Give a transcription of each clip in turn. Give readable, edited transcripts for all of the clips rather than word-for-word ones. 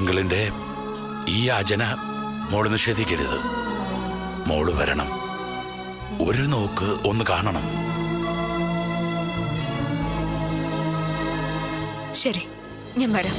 അങ്കിളിന്റെ ഈ യാചന മോള് നിഷേധിക്കരുത്. മോള് വരണം, ഒരു നോക്ക് ഒന്ന് കാണണം. ശരി, ഞാൻ വരാം.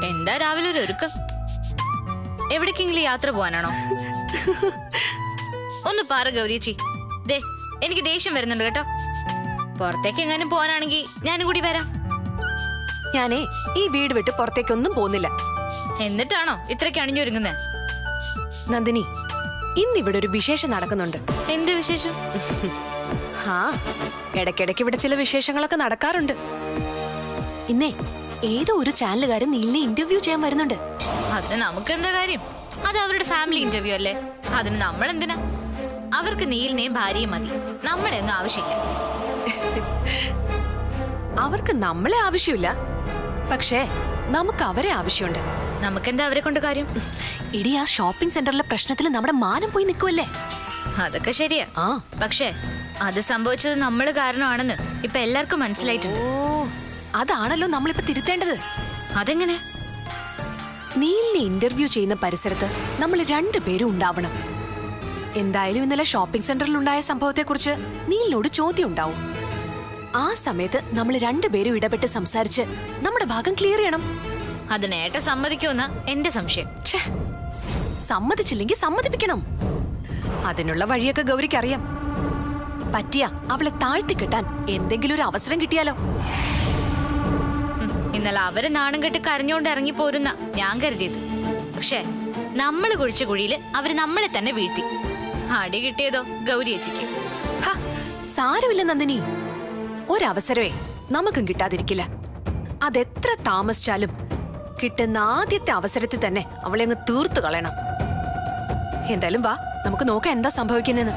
എന്താ രാവിലെ ഒരു ഒരുക്കം? എവിടേക്കെങ്കിലും യാത്ര പോവാനാണോ? ഒന്ന് പറ ഗൗരിച്ചി. ദേ, എനിക്ക് ദേഷ്യം വരുന്നുണ്ട് കേട്ടോ. പുറത്തേക്ക് എങ്ങാനും പോവാനാണെങ്കിൽ ഞാനും കൂടി വരാം. ഞാനേ ഈ വീട് വിട്ട് പുറത്തേക്കൊന്നും പോകുന്നില്ല. എന്നിട്ടാണോ ഇത്രയ്ക്ക് അണിഞ്ഞൊരുങ്ങുന്നേ? നന്ദിനി, ഇന്നിവിടെ ഒരു വിശേഷം നടക്കുന്നുണ്ട്. എന്ത് വിശേഷം? ഇടയ്ക്കിടയ്ക്ക് ഇവിടെ ചില വിശേഷങ്ങളൊക്കെ നടക്കാറുണ്ട്. ഇന്നേ ഏതോ ഒരു ചാനലുകാരൻ നീലിനെ ഇന്റർവ്യൂ ചെയ്യാൻ വരുന്നുണ്ട്. അത് നമുക്ക് എന്താ കാര്യം? അത് അവരുടെ ഫാമിലി ഇന്റർവ്യൂ അല്ലേ. അതിന് നമ്മൾ എന്തിനാ? അവർക്ക് നീലിനെയും ഭാര്യയും മതി, നമ്മളെയൊന്നും ആവശ്യമില്ല. അവർക്ക് നമ്മളെ ആവശ്യമില്ല, പക്ഷേ നമുക്ക് അവരെ ആവശ്യമുണ്ട്. നമുക്കെന്താ അവരെ കൊണ്ട് കാര്യം? ഇടി, ആ ഷോപ്പിംഗ് സെന്ററിലെ പ്രശ്നത്തിൽ നമ്മുടെ മാനം പോയി നിൽക്കുമല്ലേ. അതൊക്കെ ശരിയാ. പക്ഷേ അത് സംഭവിച്ചത് നമ്മള് കാരണമാണെന്ന് ഇപ്പൊ എല്ലാവർക്കും മനസ്സിലായിട്ടുണ്ട്. അതാണല്ലോ നമ്മളിപ്പോ തിരുത്തേണ്ടത്. അതെങ്ങനെ? നീലിനെ ഇന്റർവ്യൂ ചെയ്യുന്ന പരിസരത്ത് നമ്മൾ രണ്ടുപേരും ഉണ്ടാവണം. എന്തായാലും ഇന്നലെ ഷോപ്പിംഗ് സെന്ററിൽ ഉണ്ടായ സംഭവത്തെക്കുറിച്ച് നീലിനോട് ചോദ്യം ഉണ്ടാവും. ആ സമയത്ത് നമ്മൾ രണ്ടുപേരും ഇടപെട്ട് സംസാരിച്ച് നമ്മുടെ ഭാഗം ക്ലിയർ ചെയ്യണം. അതിനേട്ട സമ്മതിക്കുമെന്ന എന്റെ സംശയം. സമ്മതിച്ചില്ലെങ്കിൽ സമ്മതിപ്പിക്കണം. അതിനുള്ള വഴിയൊക്കെ ഗൗരിക്ക് അറിയാം. പറ്റിയ അവളെ താഴ്ത്തിക്കെട്ടാൻ എന്തെങ്കിലും ഒരു അവസരം കിട്ടിയാലോ. ഇന്നലെ അവര് നാണം കെട്ട് കരഞ്ഞോണ്ട് ഇറങ്ങി പോരുന്ന ഞാൻ കരുതിയത്. പക്ഷെ നമ്മള് കുഴിച്ച കുഴിയില് അവര് നമ്മളെ തന്നെ വീഴ്ത്തി. അടി കിട്ടിയതോ ഗൗരിയച്ചിക്ക്. സാരമില്ല നന്ദിനി, ഒരവസരമേ നമുക്കും കിട്ടാതിരിക്കില്ല. അതെത്ര താമസിച്ചാലും കിട്ടുന്ന ആദ്യത്തെ അവസരത്തിൽ തന്നെ അവളെ അങ്ങ് തീർത്തു കളയണം. എന്തായാലും വാ, നമുക്ക് നോക്കാം എന്താ സംഭവിക്കുന്നെന്ന്.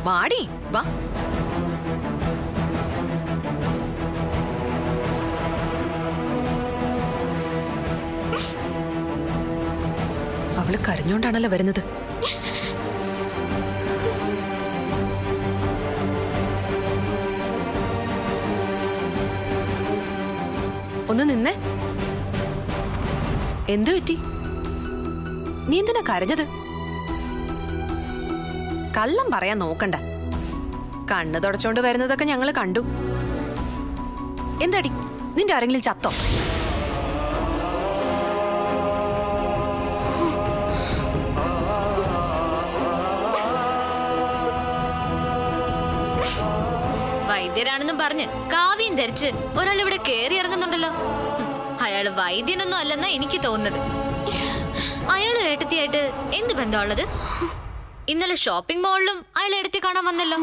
വാടി, വാ. അവള് കരഞ്ഞോണ്ടാണല്ലോ വരുന്നത്. ഒന്ന് നിന്നേ. എന്തു പറ്റി? നീ എന്തിനാ കരഞ്ഞത്? കള്ളം പറയാൻ നോക്കണ്ട. കണ്ണ് തുടച്ചോണ്ട് വരുന്നതൊക്കെ ഞങ്ങള് കണ്ടു. എന്താടി, നിന്റെ ആരെങ്കിലും ചത്തോ? വൈദ്യരാണെന്നും പറഞ്ഞ് കാവ്യം ധരിച്ച് ഒരാൾ ഇവിടെ കേറി ഇറങ്ങുന്നുണ്ടല്ലോ. അയാള് വൈദ്യനൊന്നും അല്ലെന്നാ എനിക്ക് തോന്നുന്നത്. അയാള് ഏട്ടത്തിയായിട്ട് എന്ത് ബന്ധമുള്ളത്? ഇന്നലെ ഷോപ്പിംഗ് മാളിലും അയാൾ ഏട്ടത്തി കാണാൻ വന്നല്ലോ.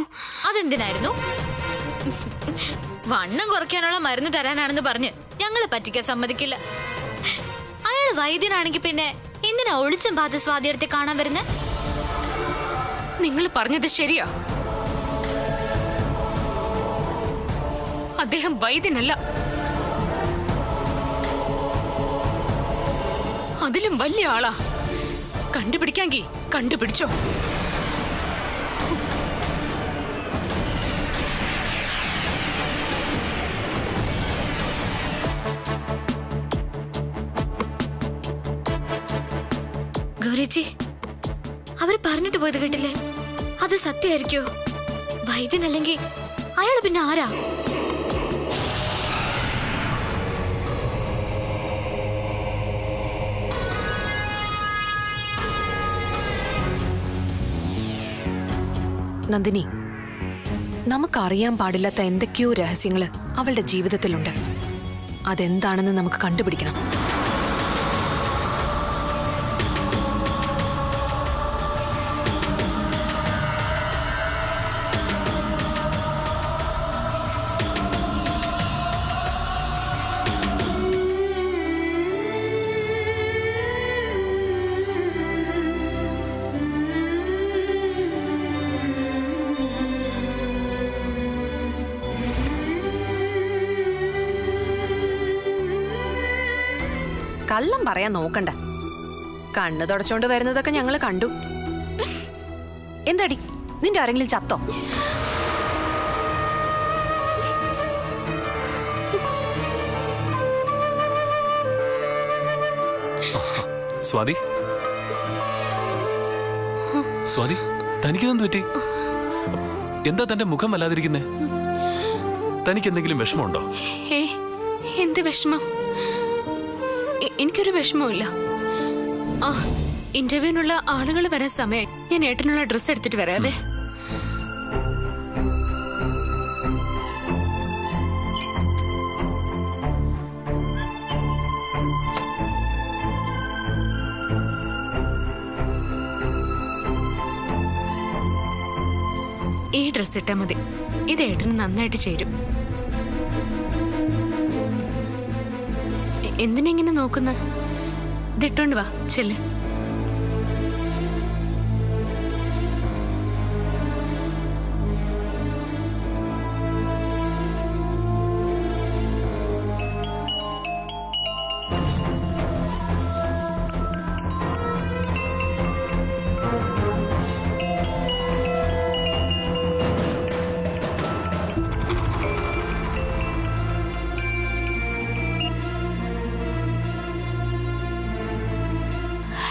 അതെന്തിനായിരുന്നു? വണ്ണം കുറയ്ക്കാനുള്ള മരുന്ന് തരാനാണെന്ന് പറഞ്ഞ് ഞങ്ങളെ പറ്റിക്കാൻ സമ്മതിക്കില്ല. അയാള് വൈദ്യനാണെങ്കിൽ പിന്നെ എന്തിനാ ഒളിച്ചും പാത സ്വാതിയെടുത്ത് കാണാൻ വരുന്നേ? നിങ്ങൾ പറഞ്ഞത് ശരിയാ. അദ്ദേഹം വൈദ്യനല്ല, അതിലും വലിയ ആളാ. കണ്ടുപിടിക്കാങ്കി കണ്ടുപിടിച്ചോ. ഗൗരിച്ചി, അവര് പറഞ്ഞിട്ട് പോയത് കേട്ടില്ലേ? അത് സത്യമായിരിക്കോ? വൈദ്യനല്ലെങ്കിൽ അയാള് പിന്നെ ആരാ? നന്ദിനി, നമുക്കറിയാൻ പാടില്ലാത്ത എന്തൊക്കെയോ രഹസ്യങ്ങള് അവളുടെ ജീവിതത്തിലുണ്ട്. അതെന്താണെന്ന് നമുക്ക് കണ്ടുപിടിക്കണം. കള്ളം പറയാൻ നോക്കണ്ട. കണ്ണ് തുടച്ചോണ്ട് വരുന്നതൊക്കെ ഞങ്ങൾ കണ്ടു. എന്താടി, നിന്റെ ആരെങ്കിലും ചത്തോ? സ്വാതി, സ്വാതി, തനിക്കെന്ത് പറ്റി? എന്താ തന്റെ മുഖം വല്ലാതിരിക്കുന്നേ? തനിക്ക് എന്തെങ്കിലും വിഷമമുണ്ടോ? എന്ത് വിഷമം? എനിക്കൊരു വിഷമവുമില്ല. ആ, ഇന്റർവ്യൂവിനുള്ള ആളുകൾ വരാൻ സമയം. ഞാൻ ഏട്ടനുള്ള ഡ്രസ്സ് എടുത്തിട്ട് വരാവേ. ഈ ഡ്രസ് ഇട്ടാ മതി. ഇത് ഏട്ടന് നന്നായിട്ട് ചേരും. എന്തിനെങ്ങനെ നോക്കുന്ന? ഇതിട്ടോണ്ട് വാ, ചെല്ല്.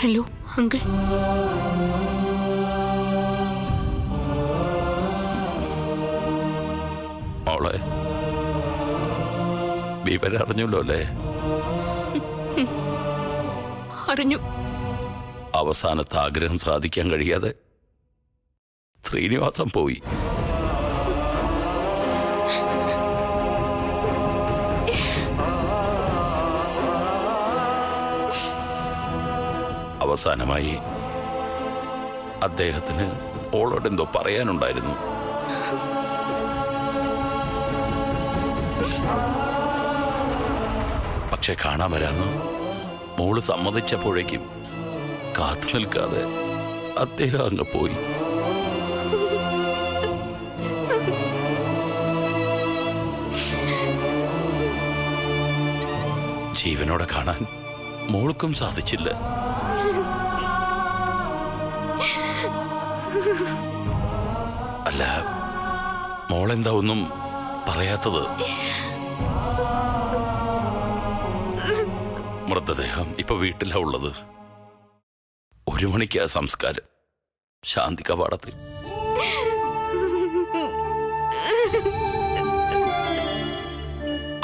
Hello uncle. മോളെ, വിവരം അറിഞ്ഞല്ലോ അല്ലേ? അറിഞ്ഞു. അവസാനത്തെ ആഗ്രഹം സാധിക്കാൻ കഴിയാതെ ശ്രീനിവാസൻ പോയി. അവസാനമായി അദ്ദേഹത്തിന് ഓളോട് എന്തോ പറയാനുണ്ടായിരുന്നു. പക്ഷെ കാണാൻ വരാന്ന് മോള് സമ്മതിച്ചപ്പോഴേക്കും കാത്തു നിൽക്കാതെ അദ്ദേഹം അങ്ങ് പോയി. ജീവനോടെ കാണാൻ മോൾക്കും സാധിച്ചില്ല. അല്ല, മോളെന്താ ഒന്നും പറയാത്തത്? മൃതദേഹം ഇപ്പൊ വീട്ടിലാ ഉള്ളത്. 1 മണിക്കാ സംസ്കാരം, ശാന്തി കവാടത്തിൽ.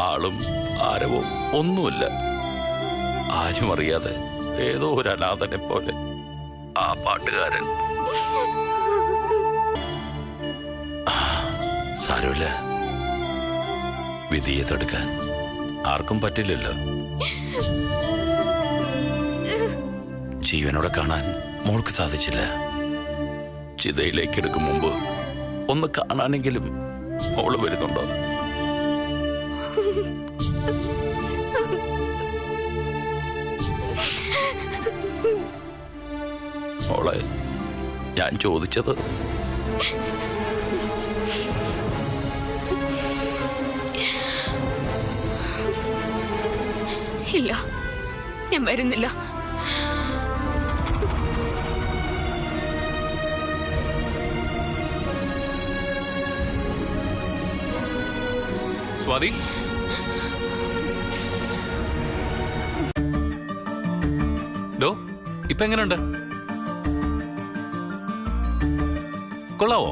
ആളും ആരവോ ഒന്നുമില്ല. ആരും അറിയാതെ ഏതോ ഒരു അനാഥനെ പോലെ ആ പാട്ടുകാരൻ. സാരമില്ല, വിധിയെ തടുക്കാൻ ആർക്കും പറ്റില്ലല്ലോ. ജീവനോടെ കാണാൻ മോൾക്ക് സാധിച്ചില്ല. ചിതയിലേക്ക് എടുക്കും മുമ്പ് ഒന്ന് കാണാനെങ്കിലും മോള് വരുന്നുണ്ടോ? മോളെ, ഞാൻ ചോദിച്ചത് ഇല്ല, ഞാൻ വരുന്നില്ല. സ്വാതി, ഡോ, ഇപ്പൊ എങ്ങനെയുണ്ട്? കൊള്ളാവോ?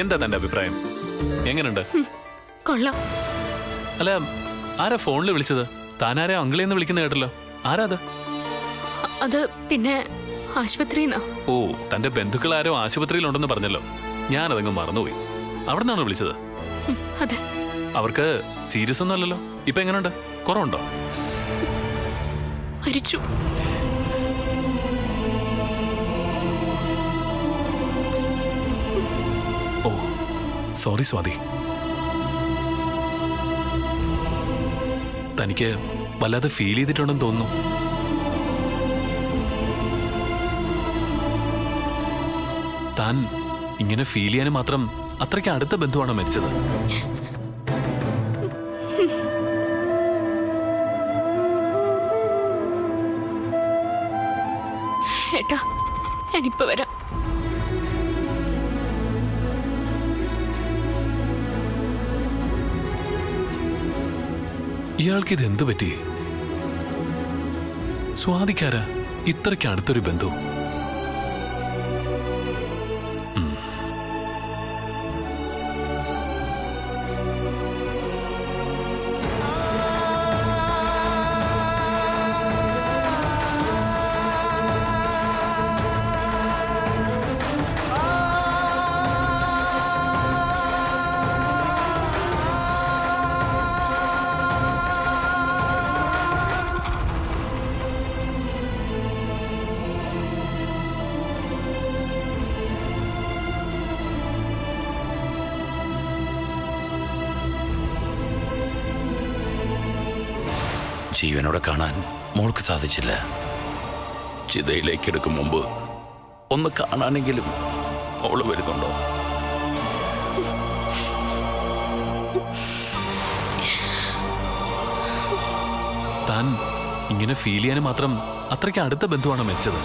എന്താ തന്റെ അഭിപ്രായം? എങ്ങനെയുണ്ട്? കൊള്ളാം. അല്ല, ആരാ ഫോണിൽ വിളിച്ചത്? താനാരാ അങ്കിളെന്ന് വിളിക്കുന്ന കേട്ടല്ലോ. ആരാ അത്? അത് പിന്നെ ആശുപത്രിന്നാ. ഓ, തന്റെ ബന്ധുക്കൾ ആരോ ആശുപത്രിയിലുണ്ടെന്ന് പറഞ്ഞല്ലോ. ഞാനതങ്ങ് മറന്നുപോയി. അവിടെ നിന്നാണോ വിളിച്ചത്? അതെ. അവർക്ക് സീരിയസ് ഒന്നും അല്ലല്ലോ. ഇപ്പൊ എങ്ങനെയുണ്ട്? കുറവുണ്ടോ? മരിച്ചു. ഓ, സോറി സ്വാതി. തനിക്ക് വല്ലാതെ ഫീൽ ചെയ്തിട്ടുണ്ടെന്ന് തോന്നുന്നു. താൻ ഇങ്ങനെ ഫീൽ ചെയ്യാൻ മാത്രം അത്രയ്ക്ക് അടുത്ത ബന്ധുവാണോ മരിച്ചത്? ഏട്ടാ, ഞാനിപ്പോ വരാം. ഇയാൾക്ക് ഇത് എന്തു പറ്റി? സ്വാതിക്കാരാ ഇത്രയ്ക്ക് അടുത്തൊരു ബന്ധു? ജീവനോടെ കാണാൻ മോൾക്ക് സാധിച്ചില്ല. ചിതയിലേക്ക് എടുക്കും മുമ്പ് ഒന്ന് കാണാനെങ്കിലും അവള് വരുന്നുണ്ടോ? താൻ ഇങ്ങനെ ഫീൽ ചെയ്യാൻ മാത്രം അത്രയ്ക്ക് അടുത്ത ബന്ധുവാണോ മരിച്ചത്?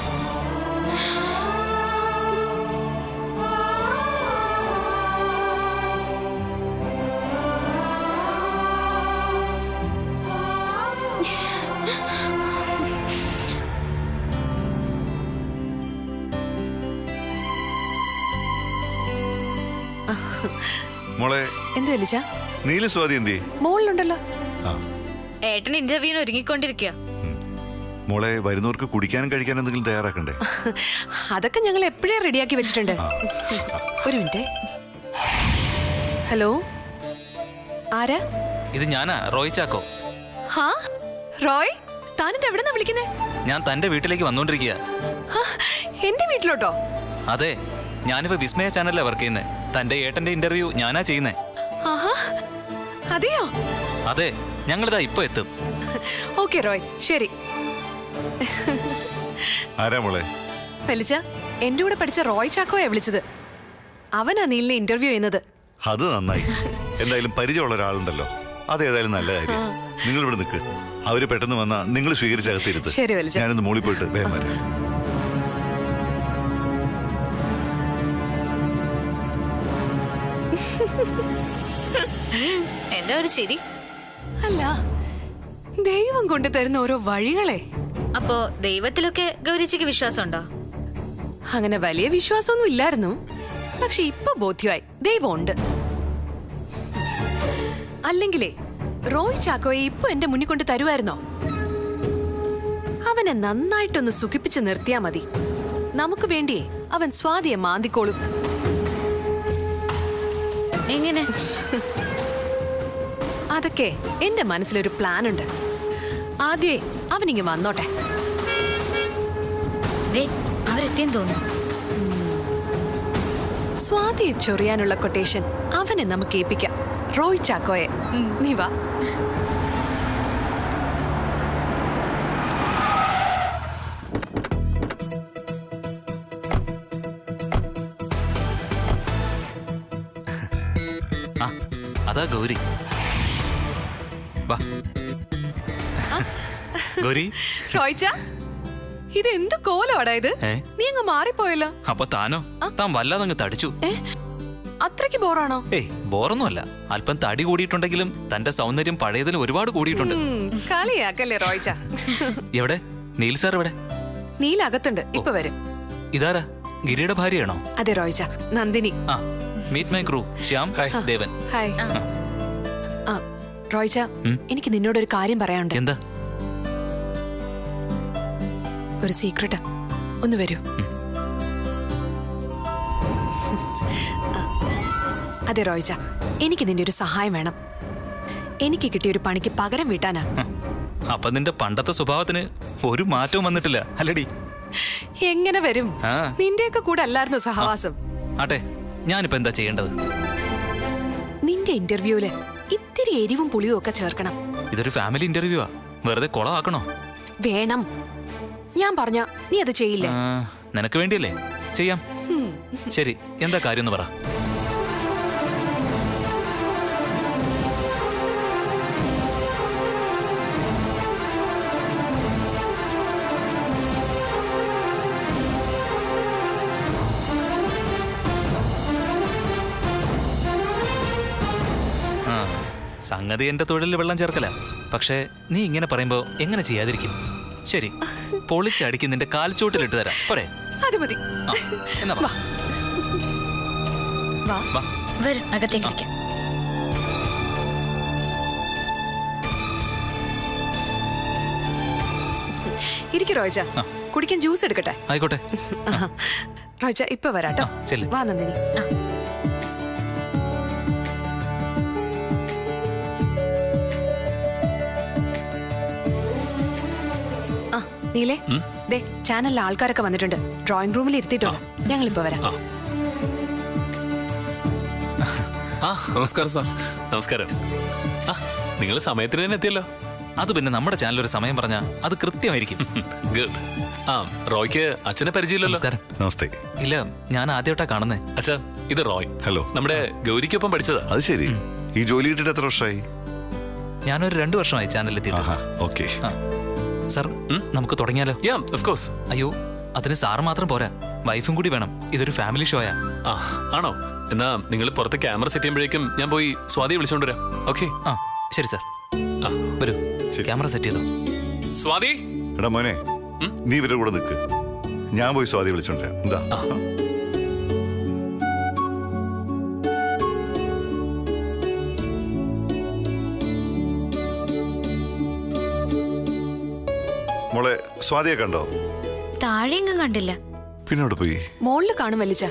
മോളെ എന്താ വലിച്ച നീല സ്വാതി എന്തി മോളിലുണ്ടല്ലോ. ഏട്ടൻ ഇന്റർവ്യൂവിന് ഒരുങ്ങിക്കൊണ്ടിരിക്കുക. മോളെ വരുന്നവർക്ക് കുടിക്കാനും കഴിക്കാനും എന്തെങ്കിലും തയ്യാറാക്കണ്ടേ? അതൊക്കെ ഞങ്ങൾ എപ്പോഴേ റെഡിയാക്കി വെച്ചിട്ടുണ്ട്. ഒരു മിനിറ്റ്. ഹലോ, ആരാ? ഇത് ഞാനാ, റോയ് ചാക്കോ. ഹാ റോയ്, താനിത് എവിടെന്നാ വിളിക്കുന്നേ? ഞാൻ തന്റെ വീട്ടിലേക്ക് വന്നോണ്ടിരിക്കുക. എന്റെ വീട്ടിലോട്ടോ? അതെ, ഞാനിപ്പോ വിസ്മയ ചാനലിലാ വർക്ക് ചെയ്യുന്നത്. തന്റെ ഏട്ടന്റെ ഇന്റർവ്യൂ ഞാനാ ചെയ്യുന്നേ. അതെയോ? അതെ, ഞങ്ങളിതാ ഇപ്പൊ എത്തും. ഓക്കെ റോയ്, ശരി. ആരാ മോളെ? വലിച്ച എന്റെ കൂടെ പഠിച്ച റോയ് ചാക്കോയാ വിളിച്ചത്. അവനാ നീലിനെ ഇന്റർവ്യൂ ചെയ്യുന്നത്. അത് നന്നായി. എന്തായാലും പരിചയമുള്ള ഒരാളുണ്ടല്ലോ, അത് ഏതായാലും നല്ല കാര്യം. നിങ്ങൾ ഇവിടെ നിൽക്ക്. അവര് പെട്ടെന്ന് വന്നാ നിങ്ങൾ സ്വീകരിച്ചകത്തിരുത്ത്. ശരി വലിച്ച. ഞാനൊന്ന് മോളിൽ പോയിട്ട് വേഗം വരാം. എന്താ ഒരു ചിരി? അല്ല, ദൈവം കൊണ്ടു തരുന്ന ഓരോ വഴികളെ. അപ്പോ ദൈവത്തിലൊക്കെ ഗൗരിച്ചിക്ക് വിശ്വാസമുണ്ടോ? അങ്ങനെ വലിയ വിശ്വാസമൊന്നും ഇല്ലായിരുന്നു. പക്ഷെ ഇപ്പൊ ബോധ്യമായി ദൈവമുണ്ട്. അല്ലെങ്കിലേ റോയ് ചാക്കോയെ ഇപ്പൊ എന്റെ മുന്നിൽ കൊണ്ട് തരുമായിരുന്നോ? അവനെ നന്നായിട്ടൊന്ന് സുഖിപ്പിച്ച് നിർത്തിയാ മതി. നമുക്ക് വേണ്ടിയേ അവൻ സ്വാതിയെ മാന്തിക്കോളും. എങ്ങനെ? അതൊക്കെ എന്റെ മനസ്സിലൊരു പ്ലാൻ ഉണ്ട്. ആദ്യേ അവനിങ്ങ് വന്നോട്ടെ. അവരെത്തിയെന്ന് തോന്നുന്നു. സ്വാതിയെ ചൊറിയാനുള്ള കൊട്ടേഷൻ അവനെ നമുക്ക് ഏൽപ്പിക്കാം. റോയ് ചാക്കോയെ, നീ വാ. അതാ ഗൗരി. വാ ഗൗരി. റോയ്ച്ച, ഇത് എന്ത് കോലമാടാ ഇത്? നീ അങ്ങ് മാറിപ്പോയല്ലോ. അപ്പൊ താനോ? താൻ വല്ലാതങ്ങ് തടിച്ചു. അത്രയ്ക്ക് ബോറാണോ? ബോറൊന്നുമല്ല. അല്പം തടി കൂടിയിട്ടുണ്ടെങ്കിലും തന്റെ സൗന്ദര്യം പഴയതിലും ഒരുപാട് കൂടിയിട്ടുണ്ട്. കളിയാക്കല്ലേ റോയ്ച്ച. എവിടെ നീൽ സാർ? എവിടെ? നീൽ അകത്തുണ്ട്, ഇപ്പൊ വരും. ഇതാരാ? ഗിരിയുടെ ഭാര്യയാണോ? അതെ റോയ്ച്ച, Nandini. Meet my crew. Shyam, Devan. Hi. റോയ്ച്ച, എനിക്ക് നിന്നോടൊരു കാര്യം പറയാനുണ്ട്. എന്താ? ഒരു സീക്രട്ട്. ഒന്ന് വരൂ. അതെ റോയ്ച്ച, എനിക്ക് നിന്റെ ഒരു സഹായം വേണം. എനിക്ക് കിട്ടിയ ഒരു പണിക്ക് പകരം വീട്ടാനാ. അപ്പൊ നിന്റെ പണ്ടത്തെ സ്വഭാവത്തിന് ഒരു മാറ്റവും വന്നിട്ടില്ല അല്ലടി? എങ്ങനെ വരും? നിന്റെയൊക്കെ കൂടെ അല്ലായിരുന്നു സഹവാസം. ആട്ടെ, ഞാനിപ്പോ എന്താ ചെയ്യേണ്ടത്? നിന്റെ ഇന്റർവ്യൂല് ഇത്തിരി എരിവും പുളിയും ഒക്കെ ചേർക്കണം. ഇതൊരു ഫാമിലി ഇന്റർവ്യൂ ആ, വെറുതെ കൊളമാക്കണോ? വേണം. ഞാൻ പറഞ്ഞ നീ അത് ചെയ്യില്ലേ? നിനക്ക് വേണ്ടിയല്ലേ? ചെയ്യാം. ശരി, എന്താ കാര്യം എന്ന് പറ. സംഗതി എന്റെ തൊഴിലിൽ വെള്ളം ചേർക്കല. പക്ഷേ നീ ഇങ്ങനെ പറയുമ്പോ എങ്ങനെ ചെയ്യാതിരിക്കും? ശരി, പൊളിച്ചടിക്ക് നിന്റെ കാൽച്ചോട്ടിലിട്ട് തരാം. പോരെ? അത് മതി. ആ, എന്നാ വാ. വാ. വാ. വരും, അകത്തേക്ക് ഇരിക്കാം. ഇരിക്കു റോജ, കുടിക്കാൻ ജ്യൂസ് എടുക്കട്ടെ? ആയിക്കോട്ടെ. റോജ ഇപ്പൊ വരാട്ടോ. ചെല്ല്. വാ നന്ദിനി. ആ നീലേ, ദേ ചാനലിലെ ആൾക്കാരൊക്കെ വന്നിട്ടുണ്ട്. ഡ്രോയിങ് റൂമിൽ ഇരുത്തിയിട്ടുണ്ട്. ഞങ്ങളിപ്പോ വരാം. നമസ്കാരം സാർ. നമസ്കാരം. ആ, നിങ്ങൾ സമയത്തിന് തന്നെ എത്തിയല്ലോ. അത് പിന്നെ നമ്മുടെ ചാനൽ ഒരു സമയം പറഞ്ഞാൽ അത് കൃത്യമായിരിക്കും. ഗുഡ്. ആ, റോയ്ക്ക് അച്ഛനെ പരിചയമില്ലല്ലോ. നമസ്കാരം. നമസ്തേ. ഇല്ല, ഞാൻ ആദ്യമായിട്ടാ കാണുന്നേ. അച്ഛാ, ഇത് റോയ്. ഹലോ. നമ്മുടെ ഗൗരിക്കൊപ്പം പഠിച്ചതാ. അത് ശരി. ഈ ജോലി കിട്ടിയിട്ട് എത്ര വർഷമായി? ഞാനൊരു 2 വർഷമായി ചാനലിലെത്തിയിട്ട്. ഓക്കെ. സാർ, നമുക്ക് തുടങ്ങിയാലോ? യാ, ഓഫ് കോഴ്സ്. അയ്യോ, അതിന് സാറ് മാത്രം പോരാ, വൈഫും കൂടി വേണം. ഇതൊരു ഫാമിലി ഷോയാ. ആ, ആണോ? എന്നാ നിങ്ങൾ പുറത്ത് ക്യാമറ സെറ്റ് ചെയ്യുമ്പോഴേക്കും ഞാൻ പോയി സ്വാതിയെ വിളിച്ചോണ്ടുവരാം. ഓക്കെ? ആ, ശരി സാർ. ആ, വരൂ, ക്യാമറ സെറ്റ് ചെയ്തോ. സ്വാതി. എടാ മോനെ, നീ ഇവരുടെ കൂടെ നിൽക്ക്. ഞാൻ പോയി സ്വാതി വിളിച്ചോണ്ടിരാം. എന്താ? മോളെ, സ്വാതിയെ കണ്ടോ? താഴെയെങ്ങും കണ്ടില്ല. പിന്നെ അവിടെ പോയി? മോളില് കാണും വലിച്ച.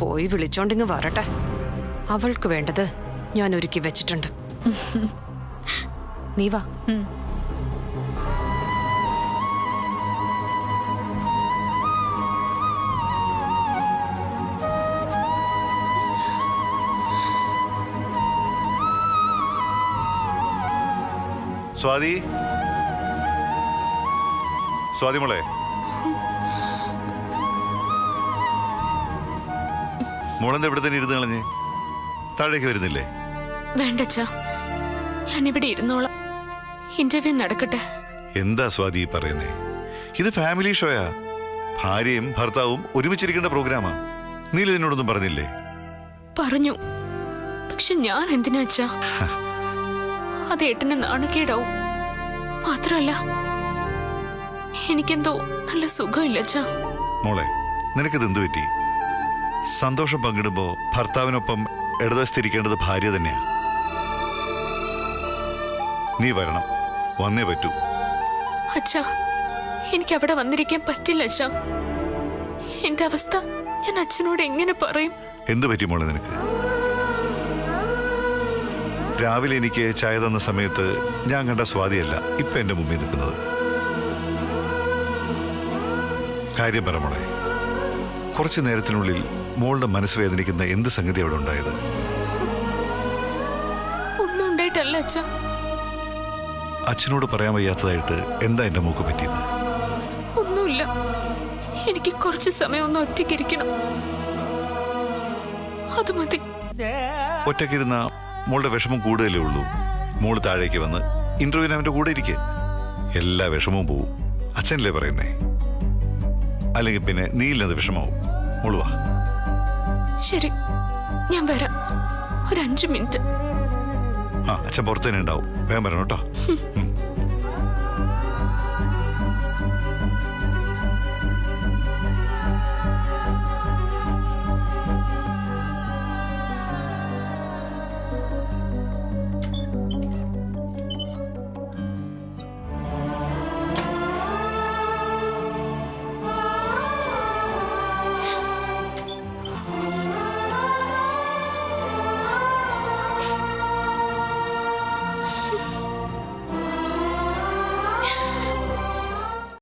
പോയി വിളിച്ചോണ്ടിങ് വരട്ടെ. അവൾക്ക് വേണ്ടത് ഞാൻ ഒരുക്കി വെച്ചിട്ടുണ്ട്. നീ വാ. സ്വാതി, സ്വാതി മോളെ. മോളെന്താ ഇവിടെ തന്നെ ഇരുന്ന് കളഞ്ഞ്? താഴേക്ക് വരുന്നില്ലേ? വേണ്ടച്ചാ, ഞാനിവിടെ ഇരുന്നോളാം. ഇന്റർവ്യൂ നടക്കട്ടെ. എന്താ സ്വാതി പറയുന്നേ? ഇത് ഫാമിലി ഷോയാ. ഭാര്യയും ഭർത്താവും ഒരുമിച്ചിരിക്കേണ്ട പ്രോഗ്രാമാ. നീ ഇതിനോടൊന്നും പറഞ്ഞില്ലേ? പറഞ്ഞു, പക്ഷെ ഞാൻ എന്തിനാ വെച്ചാ അത് ഏട്ടന് നാണക്കേടാവും. മാത്രല്ല എനിക്കെന്തോ നല്ല സുഖമില്ല അച്ഛാ. മോളെ, നിനക്കിത് എന്തു പറ്റി? സന്തോഷം പങ്കിടുമ്പോ ഭർത്താവിനൊപ്പം ഇടതുവശത്തിരിക്കേണ്ടത് ഭാര്യ തന്നെയാ. നീ വരണം, വന്നേ പറ്റൂ. അച്ഛാ, എനിക്ക് അവിടെ വന്നിരിക്കാൻ പറ്റില്ല അച്ഛാ. എന്റെ അവസ്ഥ ഞാൻ അച്ഛനോട് എങ്ങനെ പറയും? എന്തു പറ്റി മോളെ നിനക്ക്? രാവിലെ എനിക്ക് ചായ തന്ന സമയത്ത് ഞാൻ കണ്ട സ്വാതിയല്ല ഇപ്പൊ എന്റെ മുമ്പിൽ നിൽക്കുന്നത്. കാര്യം പറ മോളെ. കുറച്ചു നേരത്തിനുള്ളിൽ മോളുടെ മനസ്സ് വേദനിക്കുന്ന എന്ത് സംഗതി അവിടെ ഉണ്ടായത്? ഒന്നും ഉണ്ടായിട്ടല്ല അച്ഛാ. അച്ഛനോട് പറയാൻ വയ്യാത്തതായിട്ട് എന്താ എന്റെ മൂക്ക് പറ്റിയത്? ഒന്നുമില്ല, എനിക്ക് കുറച്ച് സമയം ഒന്ന് ഒറ്റയ്ക്കിരിക്കണം, അത് മതി. ഒറ്റയ്ക്കിരുന്ന മോളുടെ വിഷമം കൂടുതലേ ഉള്ളൂ. മോള് താഴേക്ക് വന്ന് ഇന്റർവ്യൂവിന് അവന്റെ കൂടെ ഇരിക്കെ, എല്ലാ വിഷമവും പോവും. അച്ഛനല്ലേ പറയുന്നേ? അല്ലെങ്കിൽ പിന്നെ നീയില്ലെന്ന് വിഷമാവും. മോള് വാ. ശരി, ഞാൻ വരാം. ഒരു 5 മിനിറ്റ്. ആ, അച്ഛൻ പുറത്തു തന്നെ ഉണ്ടാവും. വേഗം വരണം കേട്ടോ.